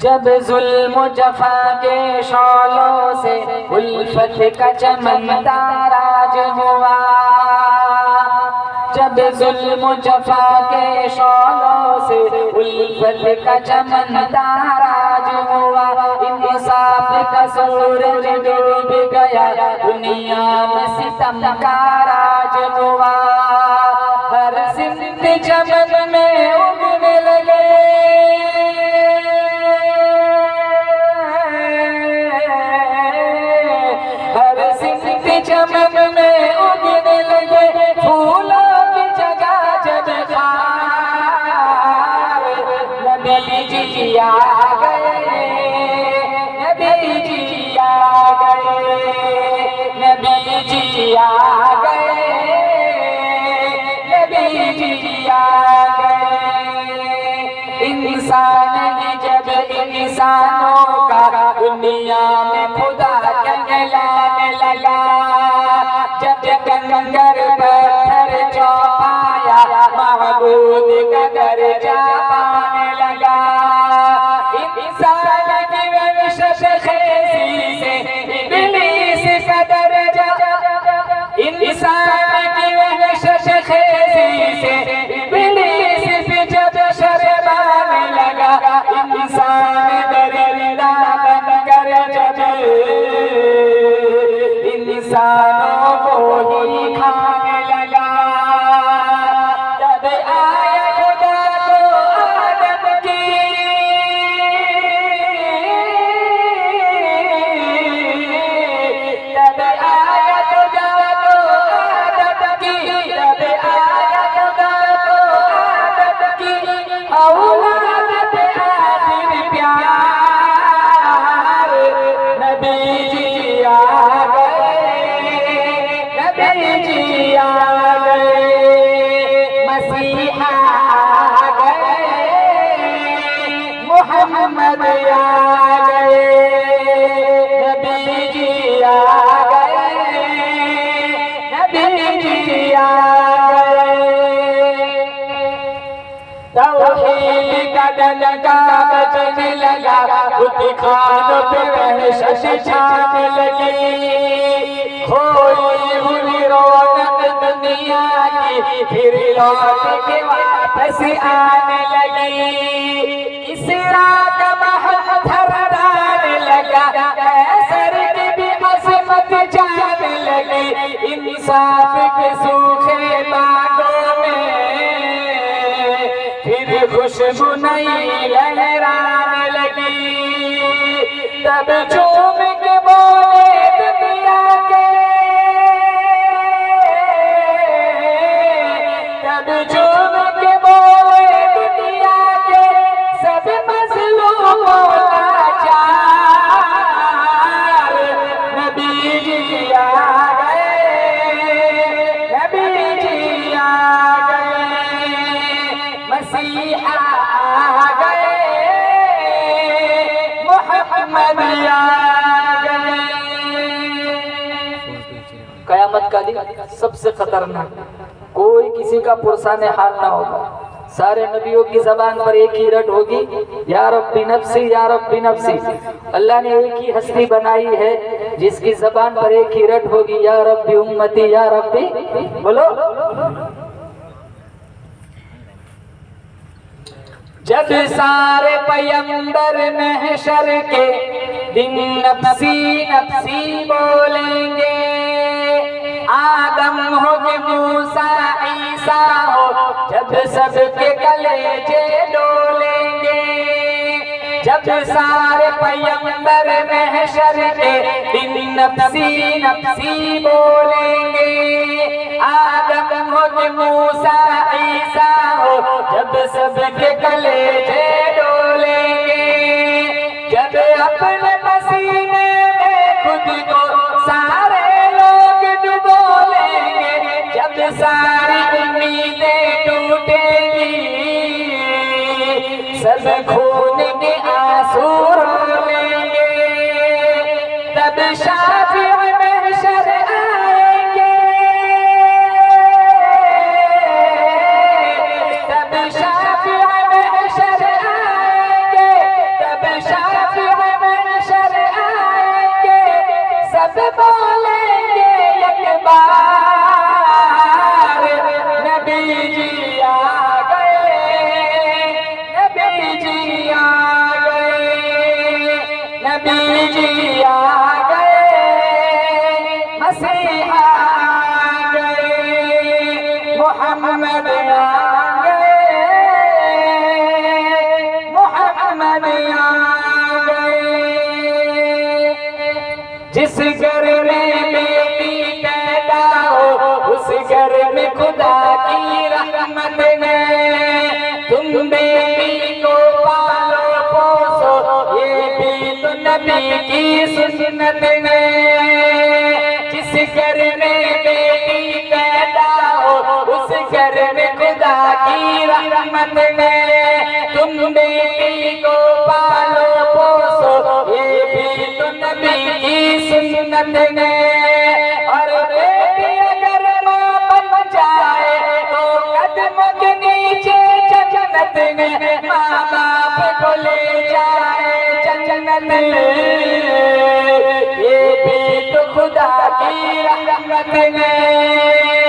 जब जुल्म जफा के शौलों से उल्फत का चमनदार आज हुआ, जब जुल्म जफा के शौलों से उल्फत का चमनदार आज हुआ, इंसाफ का सूरज डूब गया, दुनिया में सितम का राज हुआ। हर सिमत चमन में उगने लगे, चमन में उगने लगे फूलों की जगह जब खार, नबी जी आ गए, नबी जी आ गए, नबी जी आ गए, नबी जी आ गए। इंसान ही जब इंसानों का दुनिया में खुदा कहलाने लगा, जब कंकर पत्थर चौपाया महबूब का दर्जा पाने लगा। इंसान की वंशखेज़ी से इब्लीस का दर्जा, इंसान की वंशखेज़ी से इब्लीस भी जब शर्माने लगा, इंसान दरिंदा बनकर जब इंसानों को ही खाने लगा, तब आया खुदा को आदम की, तब आया खुदा को आदम की, तब आया खुदा को आदम की औलाद पे आखिर प्यार, नबी जी आ गए, नबी जी आ गए, मसीहा आ गए, मोहम्मद आ गए, नबी जी आ गए, नबी जी आ गए। तौहीद का डंका बजने लगा, बुतखानों पे वहशत छाने लगी, खोई हुई रौनक दुनिया की फिर लौट के वापस आने लगी। इसरा का महल थर्राने लगा, कैसर की भी अज़मत जाने लगी, इंसाफ के सूखे बागों में फिर खुशबू नई लहराने लगी। तब झूम के बोले दुनिया के, तब झूम के बोले दुनिया के सब मज़लूमों लाचार, नबी जी आ गए, नबी जी आ गए, मसीहा आ गए, मोहम्मद आ गए। कयामत का दिन सबसे खतरनाक, कोई किसी का पुरसाने हाल ना होगा, सारे नबियों की जबान पर एक ही रट होगी, या रब्बी नफ्सी, या रब्बी नफ्सी। अल्लाह ने एक ही हस्ती बनाई है जिसकी जबान पर एक ही रट होगी, या रब्बी उम्मती, या रब्बी। बोलो, जब सारे पैगंबर महशर के दिन नफ्सी नफ्सी बोलेंगे, आदम हो के मूसा ईसा हो, जब सबके कलेजे डोलेंगे, जब सारे पैगंबर महशर के दिन नफ्सी नफ्सी बोलेंगे, आदम हो के मूसा ईसा हो, जब सबके कलेजे डोलेंगे, जब अपने पसीने में खुद को सारे लोग डुबो लेंगे, जब सारी उम्मीदें टूटेंगी, सब खून के आंसू रो लेंगे, तब शाफी महशर आएंगे, तब शाफी महशर आएंगे, तब नबी जी आ गए, मसीहा आ गए, मोहम्मद आ गए, मोहम्मद आ गए। जिस घर में बेटी पैदा हो उस घर में खुदा की रहमत है। तुम बेटी को पालो पोसो ये भी तो नबी की सुन्नत है। जिस घर में बेटी पैदा हो उस घर में खुदा की रहमत है। तुम बेटी को पालो पोसो ये भी तो नबी की सुन्नत है। और बेटी अगर माँ बन जाए तो कदमों के नीचे जन्नत में, माँ बाप को ले जाए जन्नत में। ये भी तो खुदा की रहमत है।